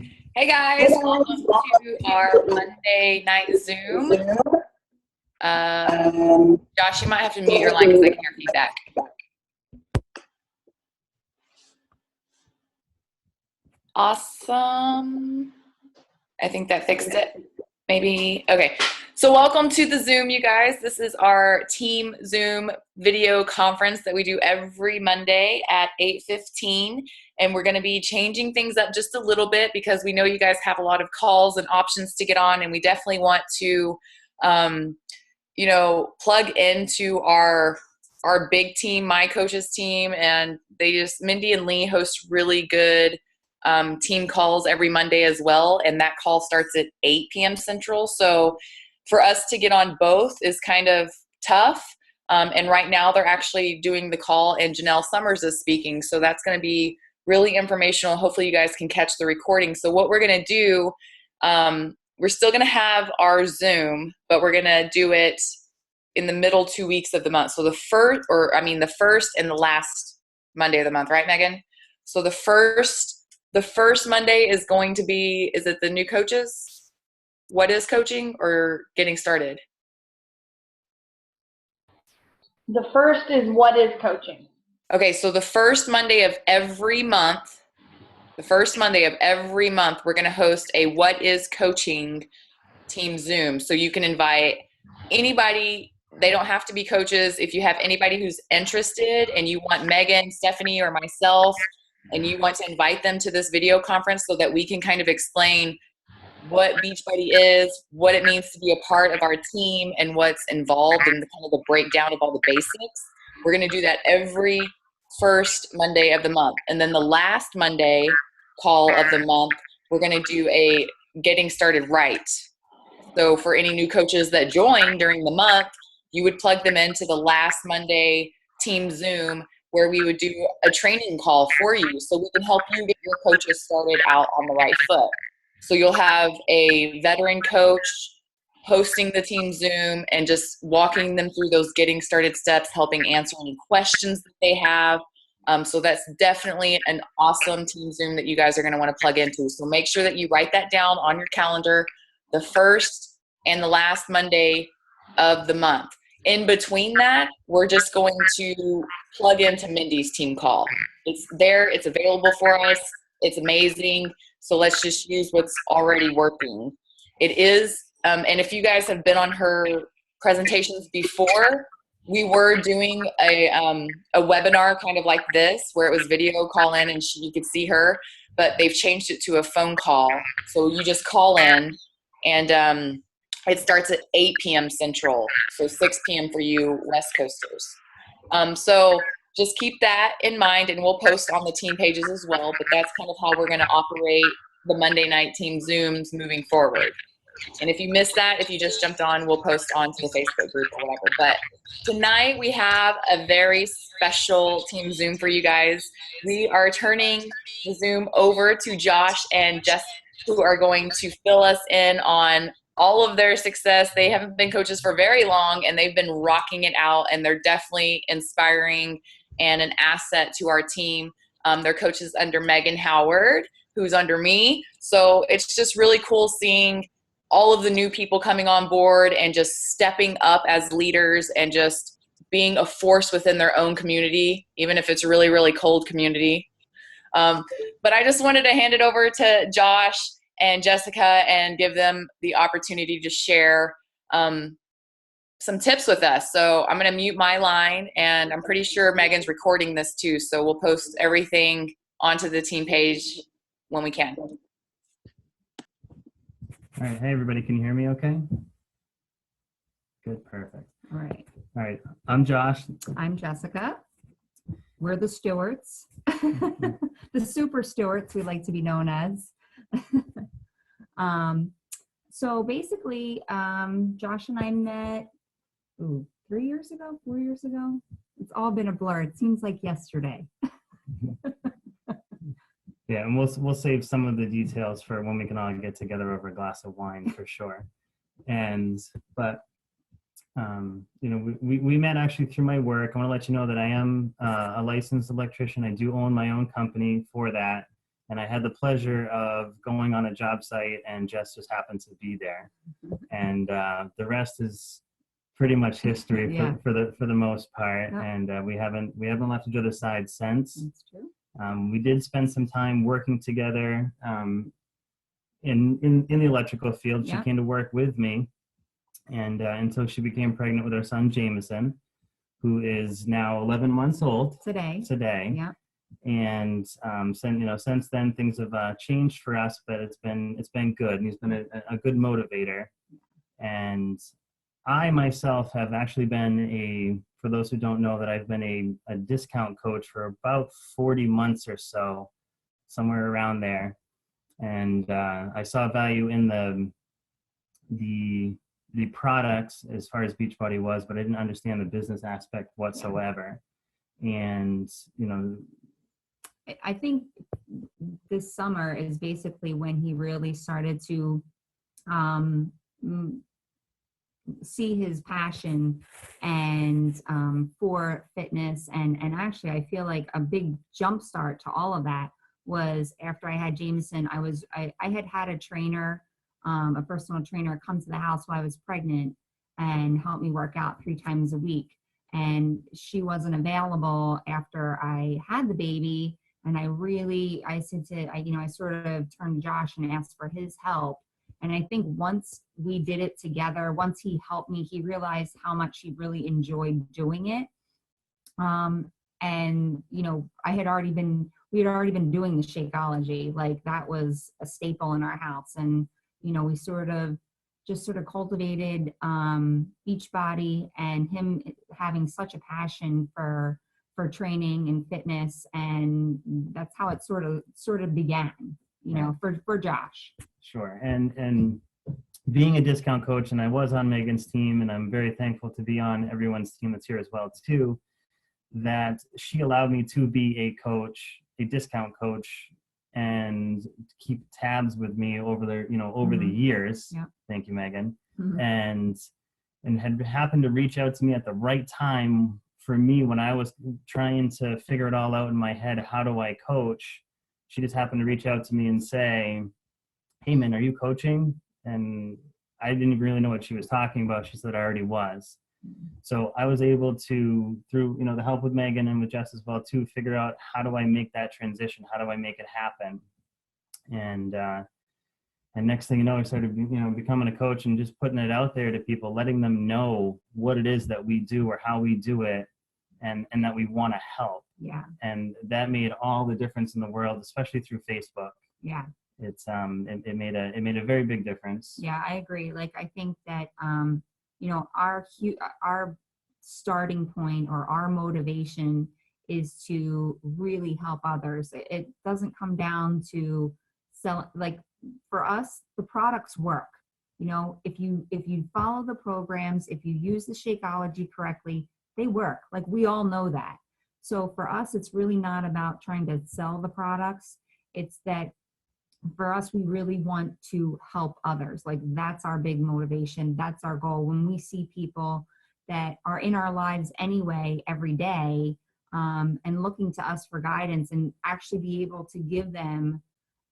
Hey guys, welcome to our Monday night Zoom. Josh, you might have to mute your line because I can hear feedback. Awesome. I think that fixed it. Maybe. Okay. So welcome to the Zoom, you guys. This is our team Zoom video conference that we do every Monday at 8:15. And we're going to be changing things up just a little bit because we know you guys have a lot of calls and options to get on. And we definitely want to, plug into our big team, my coach's team. And Mindy and Lee host really good team calls every Monday as well, and that call starts at 8 p.m. Central. So for us to get on both is kind of tough. And right now they're actually doing the call and Janelle Summers is speaking. So that's going to be really informational. Hopefully you guys can catch the recording. So what we're going to do, we're still going to have our Zoom, but we're going to do it in the middle 2 weeks of the month. So the first and the last Monday of the month, right, Megan? So the first Monday is going to be, is it the new coaches? What is coaching or getting started? The first is what is coaching. Okay, so the first Monday of every month, we're going to host a what is coaching team Zoom. So you can invite anybody. They don't have to be coaches. If you have anybody who's interested and you want Megan, Stephanie, or myself, and you want to invite them to this video conference so that we can kind of explain what Beachbody is, what it means to be a part of our team, and what's involved in kind of the breakdown of all the basics. We're going to do that every first Monday of the month. And then the last Monday call of the month, we're going to do a getting started right. So for any new coaches that join during the month, you would plug them into the last Monday team Zoom where we would do a training call for you so we can help you get your coaches started out on the right foot. So you'll have a veteran coach hosting the team Zoom and just walking them through those getting started steps, helping answer any questions that they have. So that's definitely an awesome team Zoom that you guys are going to want to plug into. So make sure that you write that down on your calendar, the first and the last Monday of the month. In between that, we're just going to plug into Mindy's team call. It's there, it's available for us, it's amazing. So let's just use what's already working. It is, and if you guys have been on her presentations before, we were doing a webinar kind of like this where it was video call in and you could see her, but they've changed it to a phone call. So you just call in and it starts at 8 p.m. Central, so 6 p.m. for you West Coasters. So just keep that in mind, and we'll post on the team pages as well, but that's kind of how we're going to operate the Monday night team Zooms moving forward. And if you missed that, if you just jumped on, we'll post onto the Facebook group or whatever. But tonight we have a very special team Zoom for you guys. We are turning the Zoom over to Josh and Jess, who are going to fill us in on all of their success. They haven't been coaches for very long, and they've been rocking it out, and they're definitely inspiring and an asset to our team. They're coaches under Megan Howard, who's under me. So it's just really cool seeing all of the new people coming on board and just stepping up as leaders and just being a force within their own community, even if it's a really, really cold community. But I just wanted to hand it over to Josh and Jessica and give them the opportunity to share some tips with us. So I'm going to mute my line, and I'm pretty sure Megan's recording this too. So we'll post everything onto the team page when we can. All right. Hey, everybody. Can you hear me okay? Good. Perfect. All right. All right. I'm Josh. I'm Jessica. We're the stewards. The super stewards, we like to be known as. So basically, Josh and I met 3 years ago, 4 years ago. It's all been a blur. It seems like yesterday. Yeah, and we'll save some of the details for when we can all get together over a glass of wine for sure. We met actually through my work. I want to let you know that I am a licensed electrician. I do own my own company for that. And I had the pleasure of going on a job site, and Jess just happened to be there. And the rest is pretty much history Yeah. for the most part. Yeah. And we haven't left each other's side since. That's true. We did spend some time working together in the electrical field. She Yeah. came to work with me, and until she became pregnant with our son Jameson, who is now 11 months old Today. today. Yeah. And since then things have changed for us, but it's been good, and he's been a good motivator. And I myself have actually been for those who don't know, that I've been a discount coach for about 40 months or so, somewhere around there. And I saw value in the products as far as Beachbody was, but I didn't understand the business aspect whatsoever. And I think this summer is basically when he really started to see his passion and for fitness. And actually, I feel like a big jump start to all of that was after I had Jameson. I had a trainer, a personal trainer, come to the house while I was pregnant and help me work out 3 times a week. And she wasn't available after I had the baby. And I sort of turned to Josh and asked for his help. And I think once we did it together, once he helped me, he realized how much he really enjoyed doing it. And we had already been doing the Shakeology. Like, that was a staple in our house. And, we sort of cultivated Beachbody, and him having such a passion for training and fitness. And that's how it sort of began, for Josh. Sure. And being a discount coach, and I was on Megan's team, and I'm very thankful to be on everyone's team that's here as well too, that she allowed me to be a discount coach, and keep tabs with me over the years. Yeah. Thank you, Megan. Mm-hmm. And had happened to reach out to me at the right time for me when I was trying to figure it all out in my head. How do I coach? She just happened to reach out to me and say, "Hey man, are you coaching?" And I didn't really know what she was talking about. She said I already was. So I was able to, through the help with Megan and with Jess as well too, figure out how do I make that transition? How do I make it happen? And next thing you know, I started becoming a coach and just putting it out there to people, letting them know what it is that we do or how we do it, and that we want to help. Yeah. And that made all the difference in the world, especially through Facebook. Yeah. It's it made a very big difference. Yeah, I agree. Like, I think that our starting point or our motivation is to really help others. It doesn't come down to sell. Like, for us, the products work. If you follow the programs, if you use the Shakeology correctly, they work. Like, we all know that. So for us, it's really not about trying to sell the products. It's that for us, we really want to help others. Like, that's our big motivation. That's our goal. When we see people that are in our lives anyway, every day, and looking to us for guidance, and actually be able to give them,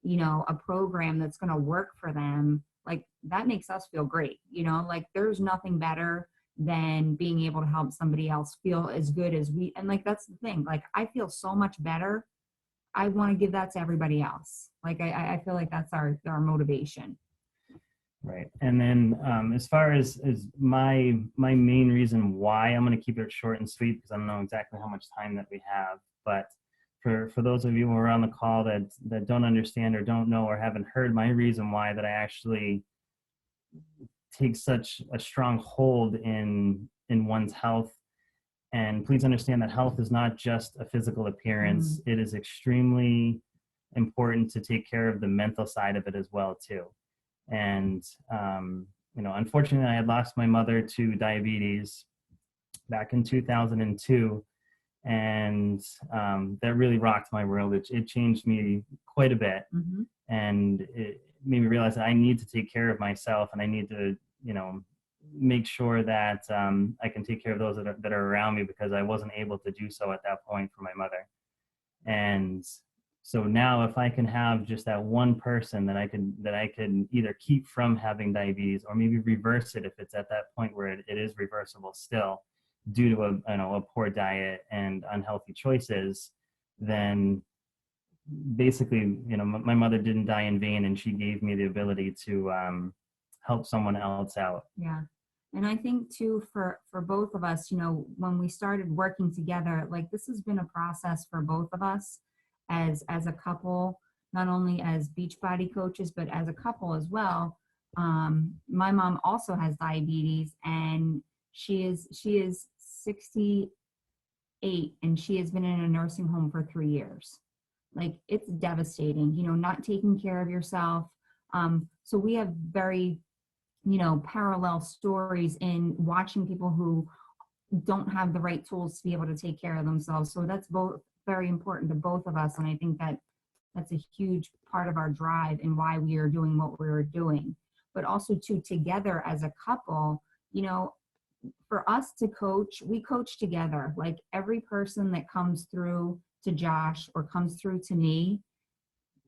a program that's going to work for them, like, that makes us feel great. Like, there's nothing better than being able to help somebody else feel as good as we. And like, that's the thing. Like, I feel so much better. I want to give that to everybody else. Like, I feel like that's our motivation. Right. And then as far as my main reason why, I'm going to keep it short and sweet because I don't know exactly how much time that we have. But for those of you who are on the call that don't understand or don't know or haven't heard my reason why, that I actually take such a strong hold in one's health. And please understand that health is not just a physical appearance. It is extremely important to take care of the mental side of it as well too. And unfortunately, I had lost my mother to diabetes back in 2002, and that really rocked my world. It changed me quite a bit, and it made me realize that I need to take care of myself, and I need to make sure that I can take care of those that are around me, because I wasn't able to do so at that point for my mother. And So now if I can have just that one person that I can either keep from having diabetes or maybe reverse it if it's at that point where it is reversible still due to a poor diet and unhealthy choices, then basically, my mother didn't die in vain, and she gave me the ability to help someone else out. Yeah. And I think too, for both of us, when we started working together, like this has been a process for both of us as a couple, not only as Beachbody coaches, but as a couple as well. My mom also has diabetes, and she is 68, and she has been in a nursing home for 3 years. Like, it's devastating, not taking care of yourself. So we have very, parallel stories in watching people who don't have the right tools to be able to take care of themselves. So that's both very important to both of us. And I think that that's a huge part of our drive and why we are doing what we're doing. But also too, together as a couple, for us to coach, we coach together. Like, every person that comes through to Josh or comes through to me,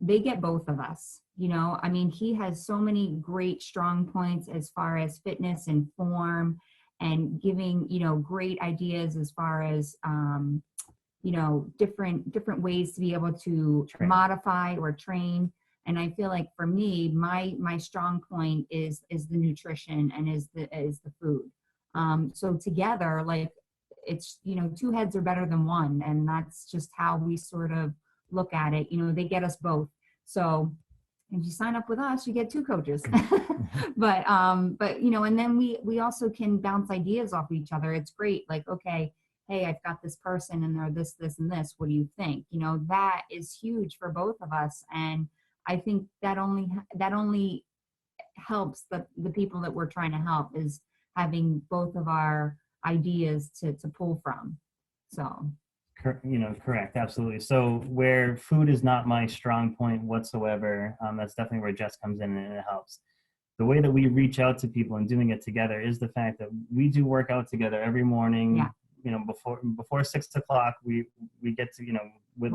they get both of us. He has so many great strong points as far as fitness and form, and giving, great ideas as far as, different ways to be able to modify or train. And I feel like for me, my strong point is the nutrition and is the food. So together, like, it's, two heads are better than one. And that's just how we sort of look at it. They get us both. So if you sign up with us, you get 2 coaches. but and then we also can bounce ideas off each other. It's great. Like, okay, hey, I've got this person and they're this, and this. What do you think? That is huge for both of us. And I think that only helps the people that we're trying to help, is having both of our ideas to pull from. So. Correct. Absolutely. So where food is not my strong point whatsoever, that's definitely where Jess comes in and it helps. The way that we reach out to people and doing it together is the fact that we do work out together every morning. Yeah. Before 6 o'clock, we get to, with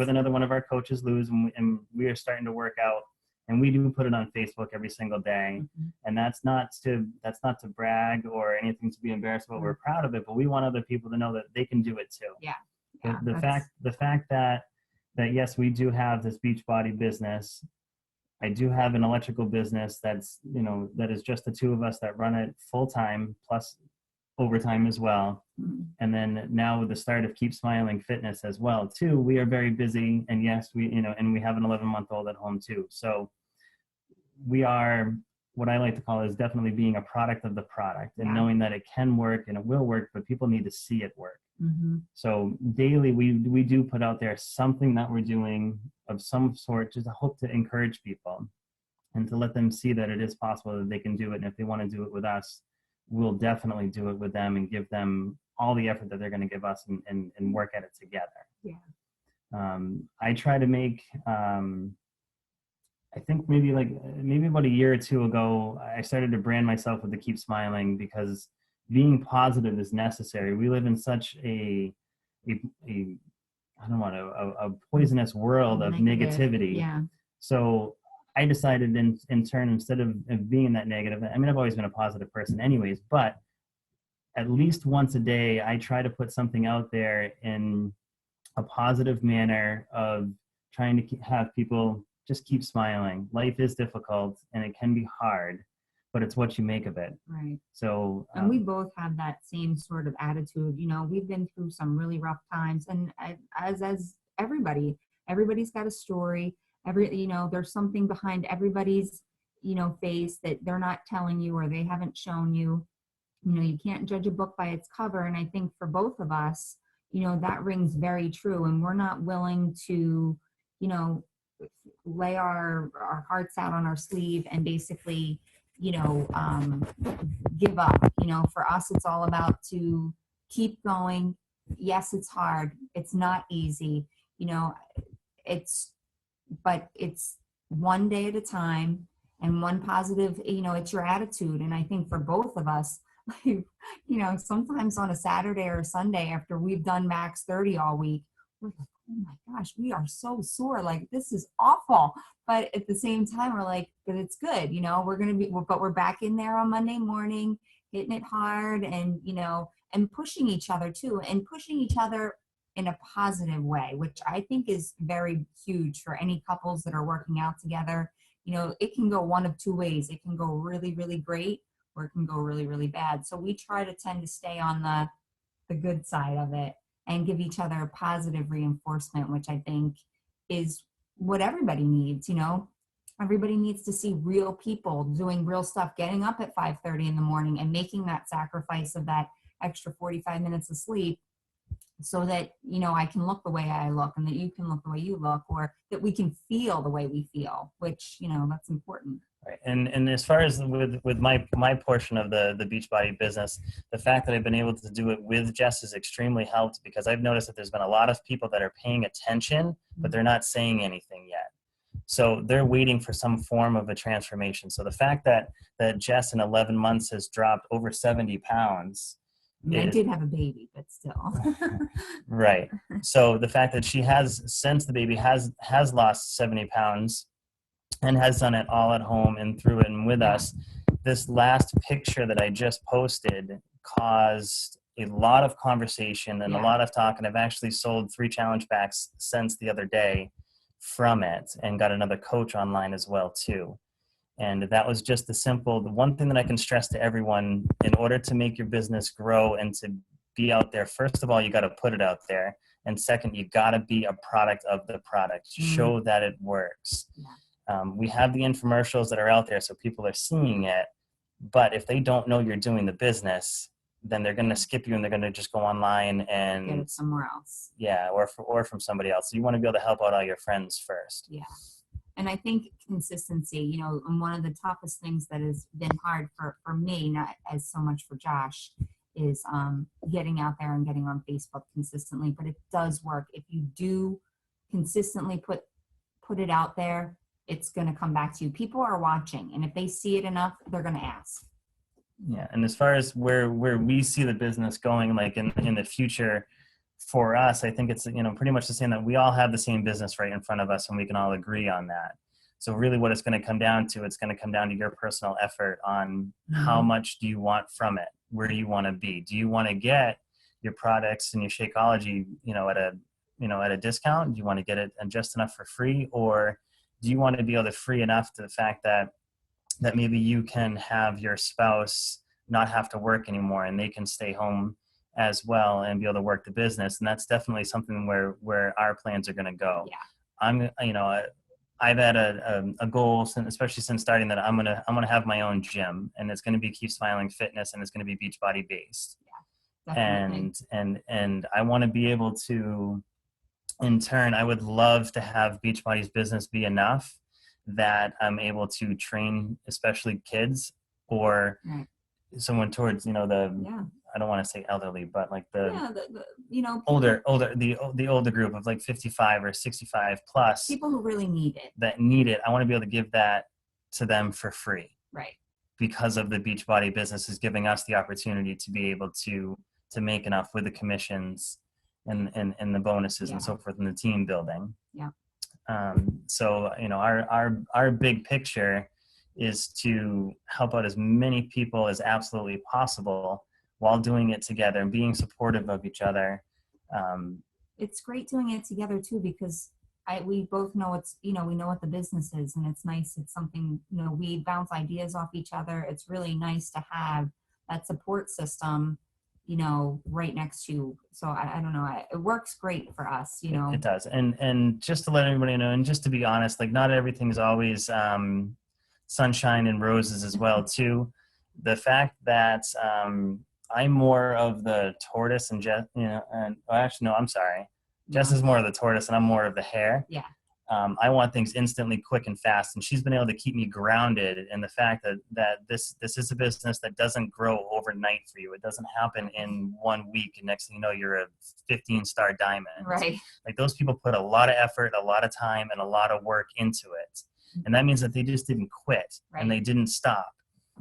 another one of our coaches, Luz, and we are starting to work out. And we do put it on Facebook every single day. Mm-hmm. And that's not to brag or anything to be embarrassed about. Mm-hmm. We're proud of it, but we want other people to know that they can do it too. Yeah. The fact that yes, we do have this Beachbody business. I do have an electrical business that's, that is just the 2 of us that run it full time plus overtime as well. Mm-hmm. And then now with the start of Keep Smiling Fitness as well too, we are very busy. And yes, we and we have an 11-month-old at home too. So we are, what I like to call, is definitely being a product of the product, and knowing that it can work and it will work, but people need to see it work. Mm-hmm. So daily we do put out there something that we're doing of some sort, just to hope to encourage people and to let them see that it is possible, that they can do it. And if they want to do it with us, we'll definitely do it with them and give them all the effort that they're going to give us, and work at it together. Yeah. I try to make, I think maybe about a year or 2 ago, I started to brand myself with the Keep Smiling, because being positive is necessary. We live in such a poisonous world of negativity. Yeah. So I decided in turn, instead of being that negative, I've always been a positive person anyways, but at least once a day, I try to put something out there in a positive manner of trying to have people just keep smiling. Life is difficult and it can be hard, but it's what you make of it. Right. So, and we both have that same sort of attitude. We've been through some really rough times, and as everybody's got a story. There's something behind everybody's, face that they're not telling you, or they haven't shown you. You can't judge a book by its cover. And I think for both of us, that rings very true. And we're not willing to, lay our hearts out on our sleeve and basically, give up. For us, it's all about to keep going. Yes, it's hard. It's not easy. But it's one day at a time, and one positive, it's your attitude. And I think for both of us, sometimes on a Saturday or a Sunday after we've done Max 30 all week, we're like, oh my gosh, we are so sore. Like, this is awful. But at the same time, we're like, but it's good. You know, but we're back in there on Monday morning, hitting it hard and, you know, and pushing each other too, and pushing each other in a positive way, which I think is very huge for any couples that are working out together. You know, it can go one of two ways. It can go really, really great, or it can go really, really bad. So we try to tend to stay on the good side of it and give each other positive reinforcement, which I think is what everybody needs. You know, everybody needs to see real people doing real stuff, getting up at 5:30 in the morning and making that sacrifice of that extra 45 minutes of sleep so that, you know, I can look the way I look and that you can look the way you look, or that we can feel the way we feel, which, you know, that's important. Right. And as far as with my portion of the Beachbody business, the fact that I've been able to do it with Jess has extremely helped, because I've noticed that there's been a lot of people that are paying attention, but they're not saying anything yet. So they're waiting for some form of a transformation. So the fact that Jess in 11 months has dropped over 70 pounds. I mean, I did have a baby, but still. Right. So the fact that she has, since the baby has lost 70 pounds and has done it all at home and through it and with us, this last picture that I just posted caused a lot of conversation and a lot of talk. And I've actually sold 3 challenge packs since the other day from it, and got another coach online as well too. And that was just the one thing that I can stress to everyone: in order to make your business grow and to be out there, first of all, you got to put it out there. And second, you got to be a product of the product. Show that it works. We have the infomercials that are out there, so people are seeing it. But if they don't know you're doing the business, then they're going to skip you and they're going to just go online and get it somewhere else. Yeah, or from somebody else. So you want to be able to help out all your friends first. Yeah. And I think consistency, you know, and one of the toughest things that has been hard for me, not as so much for Josh, is getting out there and getting on Facebook consistently. But it does work. If you do consistently put it out there, it's going to come back to you. People are watching, and if they see it enough, they're going to ask. Yeah, and as far as where we see the business going, like in the future, for us, I think it's, you know, pretty much the same, that we all have the same business right in front of us and we can all agree on that. So really what it's going to come down to, it's going to come down to your personal effort on how much do you want from it? Where do you want to be? Do you want to get your products and your Shakeology, you know, at a discount? Do you want to get it just enough for free? Or do you want to be able to free enough to the fact that maybe you can have your spouse not have to work anymore and they can stay home as well and be able to work the business? And that's definitely something where our plans are going to go. Yeah. I've had a goal, especially since starting, that I'm gonna have my own gym, and it's going to be Keep Smiling Fitness, and it's going to be Beachbody based. Yeah, definitely. And I want to be able to, in turn, I would love to have Beachbody's business be enough that I'm able to train, especially kids or someone towards, you know, I don't want to say elderly, but like you know, older, the older group of like 55 or 65 plus. People who really need it. That need it. I want to be able to give that to them for free. Right. Because of the Beachbody business is giving us the opportunity to be able to make enough with the commissions and the bonuses and so forth in the team building. Yeah. So, you know, our big picture is to help out as many people as absolutely possible while doing it together and being supportive of each other. It's great doing it together too, because we both know we know what the business is, and it's nice. It's something, you know, we bounce ideas off each other. It's really nice to have that support system, you know, right next to you. So I don't know, it works great for us, you know. It does. And just to let everybody know, and just to be honest, like not everything's always sunshine and roses as well too. The fact that I'm more of the tortoise and Jess, you know, and actually, no, I'm sorry. Jess is more of the tortoise and I'm more of the hare. Yeah. I want things instantly, quick and fast. And she's been able to keep me grounded in the fact that this is a business that doesn't grow overnight for you. It doesn't happen in 1 week. And next thing you know, you're a 15-star diamond. Right. Like those people put a lot of effort, a lot of time, and a lot of work into it. And that means that they just didn't quit and they didn't stop.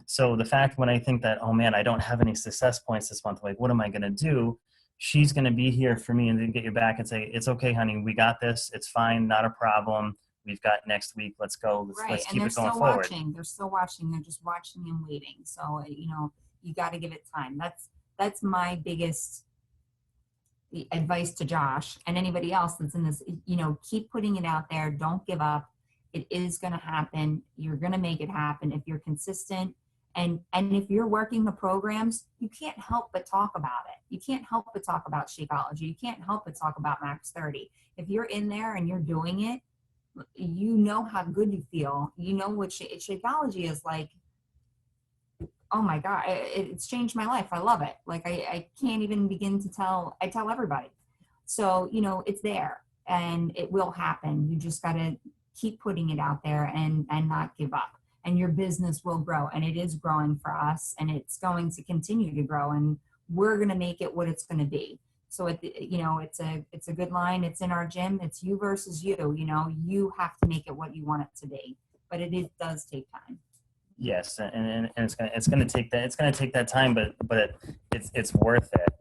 So the fact when I think that, oh man, I don't have any success points this month, like what am I going to do? she's going to be here for me and then get your back and say, it's okay, honey, we got this. It's fine. Not a problem. We've got next week. Let's go. Let's keep it going forward. They're still watching. They're just watching and waiting. So, you got to give it time. That's my biggest advice to Josh and anybody else that's in this. Keep putting it out there. Don't give up. It is going to happen. You're going to make it happen if you're consistent. And if you're working the programs, you can't help but talk about it. You can't help but talk about Shakeology. You can't help but talk about Max 30. If you're in there and you're doing it, you know how good you feel. You know what Shakeology is like. Oh my God, it's changed my life. I love it. Like I can't even begin to tell. I tell everybody. So, it's there and it will happen. You just got to keep putting it out there and not give up. And your business will grow, and it is growing for us, and it's going to continue to grow, and we're going to make it what it's going to be. So it's a good line. It's in our gym. It's you versus you. You have to make it what you want it to be, but it does take time. Yes, and it's gonna take that. It's gonna take that time, but it's worth it.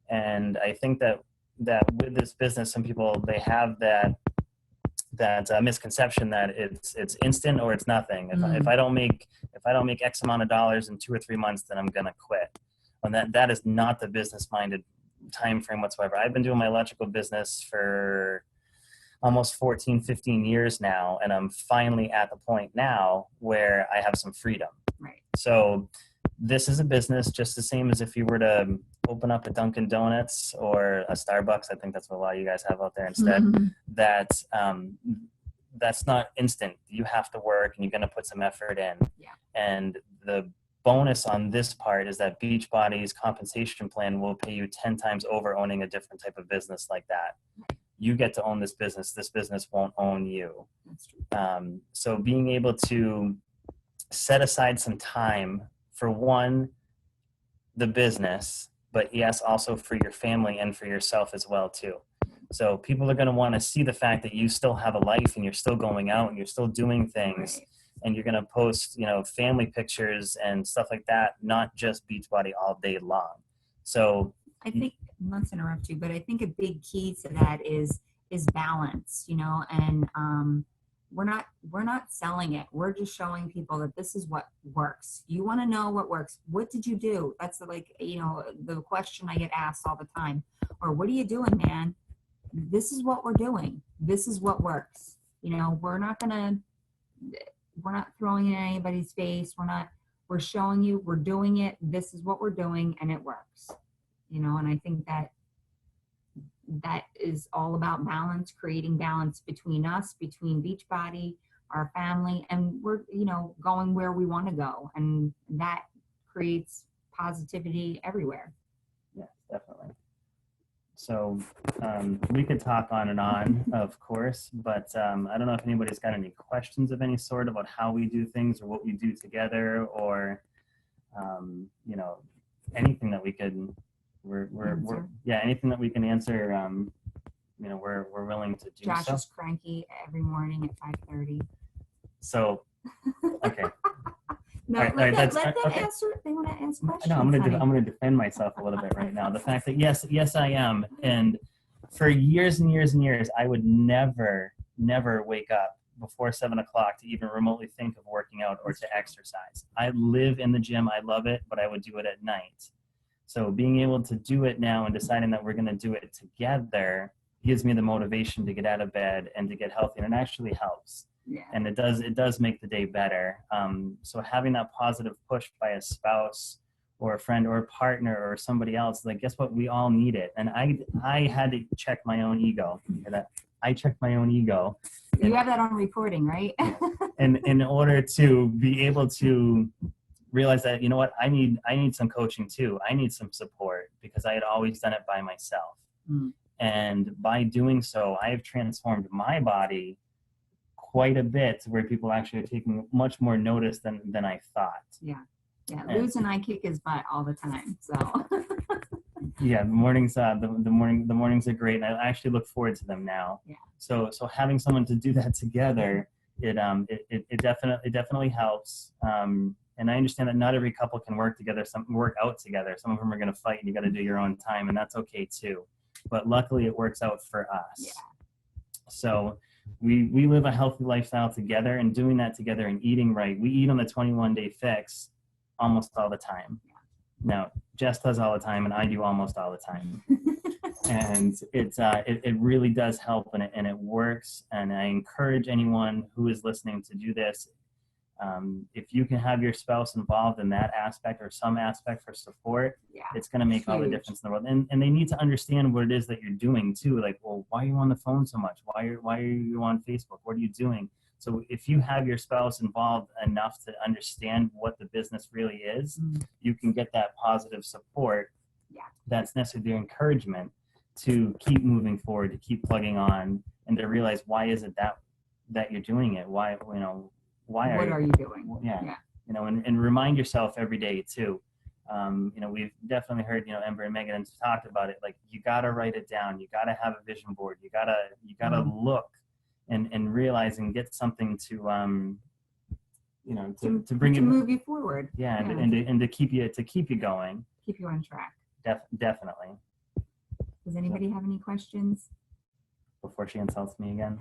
And I think that with this business, some people, they have that misconception that it's instant or it's nothing. If I don't make X amount of dollars in 2 or 3 months, then I'm gonna quit. And that is not the business minded time frame whatsoever. I've been doing my electrical business for almost 14, 15 years now, and I'm finally at the point now where I have some freedom. Right. So this is a business just the same as if you were to open up a Dunkin' Donuts or a Starbucks. I think that's what a lot of you guys have out there instead. Mm-hmm. That's not instant. You have to work and you're going to put some effort in. Yeah. And the bonus on this part is that Beachbody's compensation plan will pay you 10 times over owning a different type of business like that. You get to own this business. This business won't own you. That's true. So being able to set aside some time for the business, but yes, also for your family and for yourself as well too. So people are going to want to see the fact that you still have a life and you're still going out and you're still doing things. Right. And you're going to post, family pictures and stuff like that, not just Beachbody all day long. So I think, not to interrupt you, but I think a big key to that is balance, and we're not selling it. We're just showing people that this is what works. You want to know what works. What did you do? That's the question I get asked all the time. Or what are you doing, man? This is what we're doing. This is what works. We're not throwing it in anybody's face. We're showing you, we're doing it. This is what we're doing and it works. And I think that is all about balance, creating balance between us, between Beachbody, our family, and we're, going where we want to go. And that creates positivity everywhere. Yeah, definitely. So we could talk on and on, of course, but I don't know if anybody's got any questions of any sort about how we do things or what we do together, or, anything that we could, anything that we can answer, we're willing to do. Josh is cranky every morning at 5:30. So, okay. No, let them answer. They want to ask questions. No, I'm going to defend myself a little bit right now. The fact that yes, I am. And for years and years and years, I would never wake up before 7 o'clock to even remotely think of working out or to exercise. I live in the gym. I love it, but I would do it at night. So being able to do it now and deciding that we're going to do it together gives me the motivation to get out of bed and to get healthy. And it actually helps. Yeah. And it does make the day better. So having that positive push by a spouse or a friend or a partner or somebody else, like, guess what? We all need it. And I had to check my own ego. I checked my own ego. You have that on recording, right? And in order to be able to realize that, I need some coaching too. I need some support because I had always done it by myself. Mm. And by doing so, I have transformed my body quite a bit to where people actually are taking much more notice than I thought. Yeah. Luz and I kick his butt all the time. So yeah, the mornings are great, and I actually look forward to them now. Yeah. So having someone to do that together, it definitely helps. And I understand that not every couple can work together, work out together. Some of them are going to fight and you got to do your own time, and that's okay too. But luckily it works out for us. Yeah. So we live a healthy lifestyle together, and doing that together and eating right. We eat on the 21-day fix almost all the time. Now, Jess does all the time, and I do almost all the time. And it really does help, and it works. And I encourage anyone who is listening to do this. If you can have your spouse involved in that aspect or some aspect for support, it's going to make all the difference in the world. And they need to understand what it is that you're doing too. Like, well, why are you on the phone so much? Why are you on Facebook? What are you doing? So if you have your spouse involved enough to understand what the business really is, you can get that positive support. That's necessary, the encouragement to keep moving forward, to keep plugging on, and to realize why is it that you're doing it? Why, why are you doing? Yeah. And remind yourself every day too. We've definitely heard, Ember and Megan talked about it. Like, you got to write it down. You got to have a vision board. You got to look and realize and get something to bring to move you forward. Yeah. And to keep you going. Keep you on track. Definitely. Does anybody have any questions? Before she insults me again.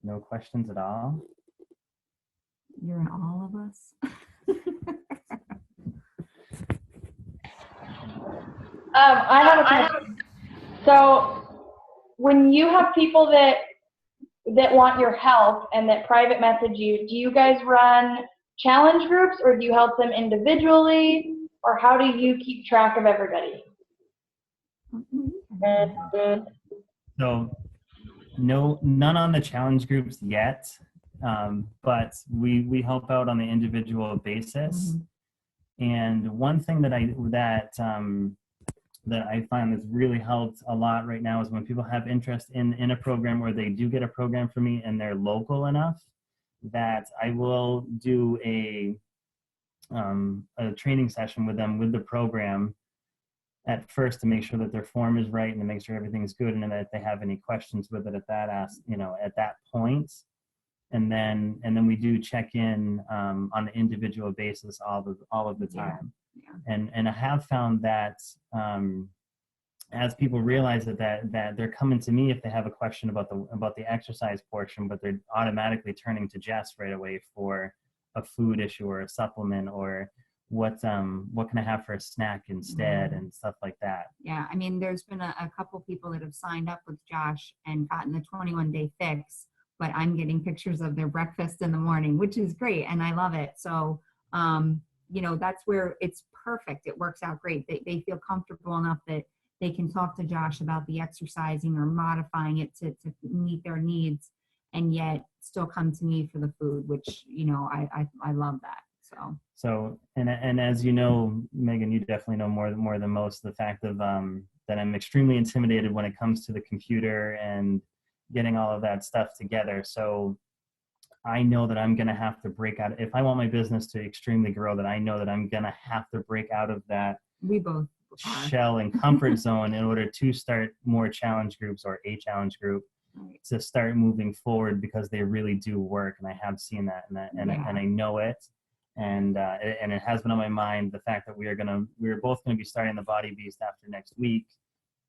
No questions at all? You're in all of us. I have a question. So when you have people that want your help and that private message you, do you guys run challenge groups, or do you help them individually, or how do you keep track of everybody? So none on the challenge groups yet, but we help out on the individual basis. And one thing that I find that's really helped a lot right now is when people have interest in a program, or they do get a program from me and they're local enough, that I will do a training session with them with the program at first, to make sure that their form is right and to make sure everything's good, and that if they have any questions with it at that point. And then we do check in on an individual basis all of the time. Yeah. And I have found that as people realize that they're coming to me if they have a question about the exercise portion, but they're automatically turning to Jess right away for a food issue or a supplement, or what can I have for a snack instead, and stuff like that. Yeah, I mean, there's been a couple people that have signed up with Josh and gotten the 21-day fix, but I'm getting pictures of their breakfast in the morning, which is great, and I love it. So, that's where it's perfect. It works out great. They feel comfortable enough that they can talk to Josh about the exercising or modifying it to meet their needs, and yet still come to me for the food, which, I love that. So, and as you know, Megan, you definitely know more than most, the fact of that I'm extremely intimidated when it comes to the computer and getting all of that stuff together. So I know that I'm going to have to break out. If I want my business to extremely grow, that I know that I'm going to have to break out of that shell and comfort zone in order to start more challenge groups, or a challenge group, to start moving forward, because they really do work. And I have seen that, and I know it. And it has been on my mind, the fact that we're both going to be starting the Body Beast after next week,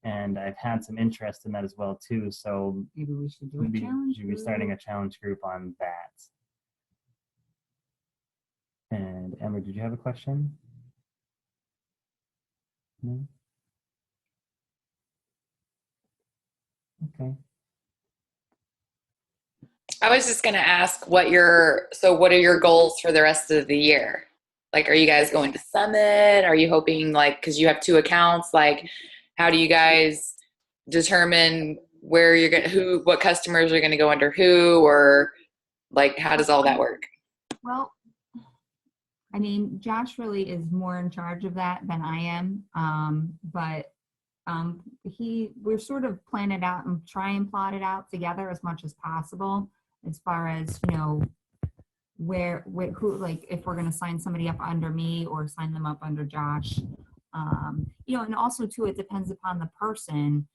and I've had some interest in that as well too. So maybe we should do a challenge. We'll be starting a challenge group on that. And Emma, did you have a question? No. Okay. I was just going to ask what are your goals for the rest of the year? Like, are you guys going to Summit? Are you hoping, because you have 2 accounts, how do you guys determine where what customers are going to go under who, or how does all that work? Well, I mean, Josh really is more in charge of that than I am. But we're sort of plan it out and try and plot it out together as much as possible, as far as, who, if we're going to sign somebody up under me or sign them up under Josh. And also too, it depends upon the person.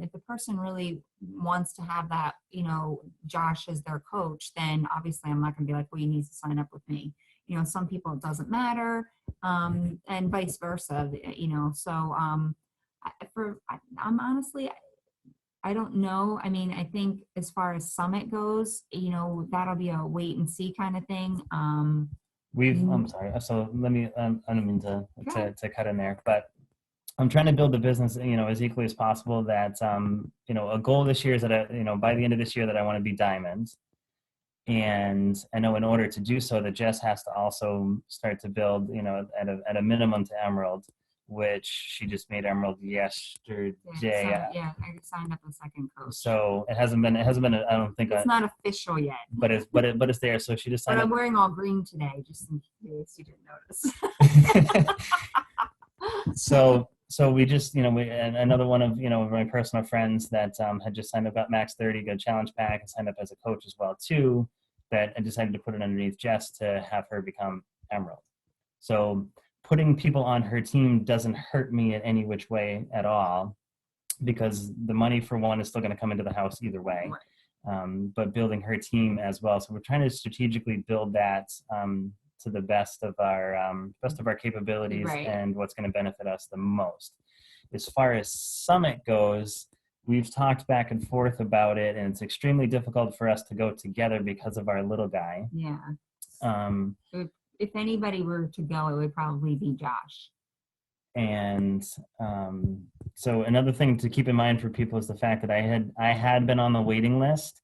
If the person really wants to have that, you know, Josh as their coach, then obviously I'm not going to be like, well, you need to sign up with me. You know, some people it doesn't matter, and vice versa, you know. So I'm honestly, I don't know. I mean, I think as far as Summit goes, you know, that'll be a wait and see kind of thing. I'm sorry. So let me, I don't mean to cut in there, but I'm trying to build the business, you know, as equally as possible. That, you know, a goal this year is that, you know, by the end of this year that I want to be diamond. And I know in order to do so that Jess has to also start to build, you know, at a minimum to emerald, which she just made emerald yesterday. Yeah, I signed up a second coach. So it hasn't been, I don't think it's not official yet. But it's there. So she just signed but up. I'm wearing all green today, just in case you didn't notice. So we just, you know, and another one of, you know, my personal friends that had just signed up, got Max 30, got a challenge pack, and signed up as a coach as well too, that I decided to put it underneath Jess to have her become emerald. So putting people on her team doesn't hurt me in any which way at all, because the money for one is still going to come into the house either way. Right. But building her team as well. So we're trying to strategically build that to the best of our capabilities, right, and what's going to benefit us the most. As far as Summit goes, we've talked back and forth about it, and it's extremely difficult for us to go together because of our little guy. Yeah. If anybody were to go, it would probably be Josh. And so another thing to keep in mind for people is the fact that I had been on the waiting list,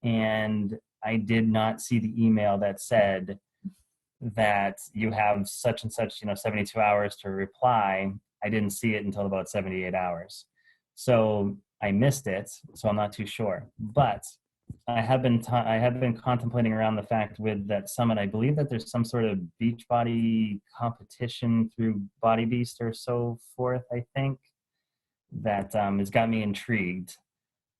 and I did not see the email that said that you have such and such, you know, 72 hours to reply. I didn't see it until about 78 hours. So I missed it, so I'm not too sure. But I have been contemplating around the fact with that Summit, I believe that there's some sort of beach body competition through Body Beast or so forth, I think, that has got me intrigued.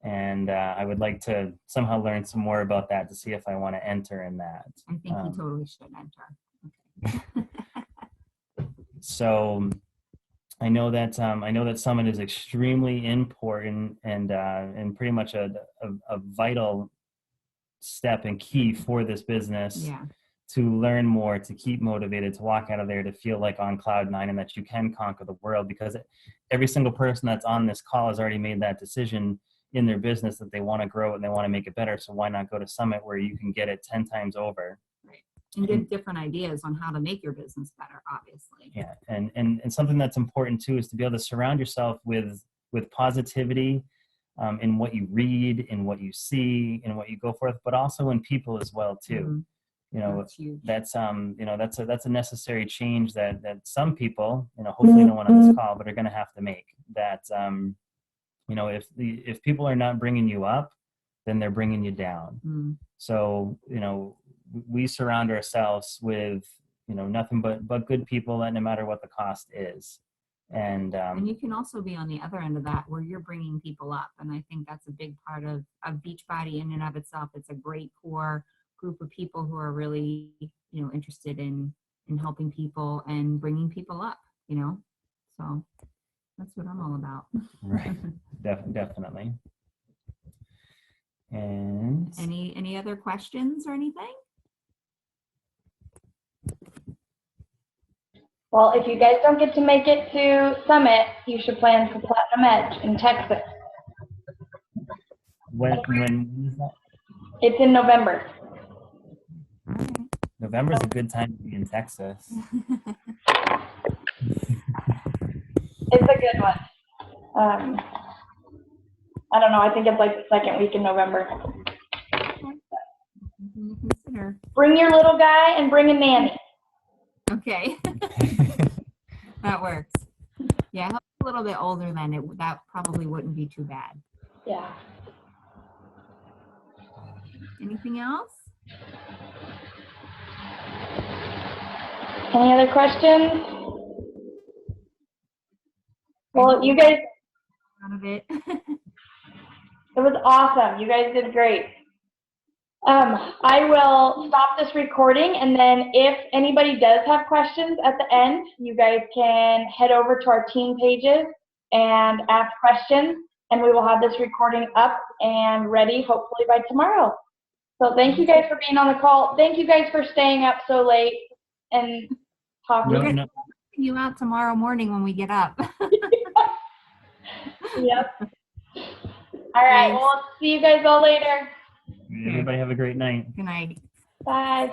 And I would like to somehow learn some more about that to see if I want to enter in that. I think you totally should enter. Okay. So I know that Summit is extremely important and pretty much a vital step and key for this business. Yeah. To learn more, to keep motivated, to walk out of there, to feel like on cloud nine and that you can conquer the world, because every single person that's on this call has already made that decision in their business that they want to grow and they want to make it better. So why not go to Summit where you can get it 10 times over? Right. And get different ideas on how to make your business better, obviously. Yeah. And something that's important too is to be able to surround yourself with positivity in what you read, in what you see, in what you go forth, but also in people as well too. Mm-hmm. You know, that's you know, that's a necessary change that some people, you know, hopefully no one on this call, but are going to have to make. That you know, if people are not bringing you up, then they're bringing you down. Mm. So, you know, we surround ourselves with, you know, nothing but good people, and no matter what the cost is. And you can also be on the other end of that where you're bringing people up. And I think that's a big part of Beachbody in and of itself. It's a great core group of people who are really, you know, interested in helping people and bringing people up, you know, so that's what I'm all about. Right. Definitely. And any other questions or anything? Well, if you guys don't get to make it to Summit, you should plan for Platinum Edge in Texas. When is that? It's in November. November is a good time to be in Texas. It's a good one. I don't know. I think it's like the second week in November. Consider. Bring your little guy and bring a nanny. Okay. That works. Yeah, I'm a little bit older than it. That probably wouldn't be too bad. Yeah. Anything else? Any other questions? Well, you guys. Out of it. It was awesome. You guys did great. I will stop this recording, and then if anybody does have questions at the end, you guys can head over to our team pages and ask questions. and we will have this recording up and ready hopefully by tomorrow. So thank you guys for being on the call. Thank you guys for staying up so late and talking. No, no. You out tomorrow morning when we get up. Yep. All right. Thanks. Well, see you guys all later. Everybody have a great night. Good night. Bye.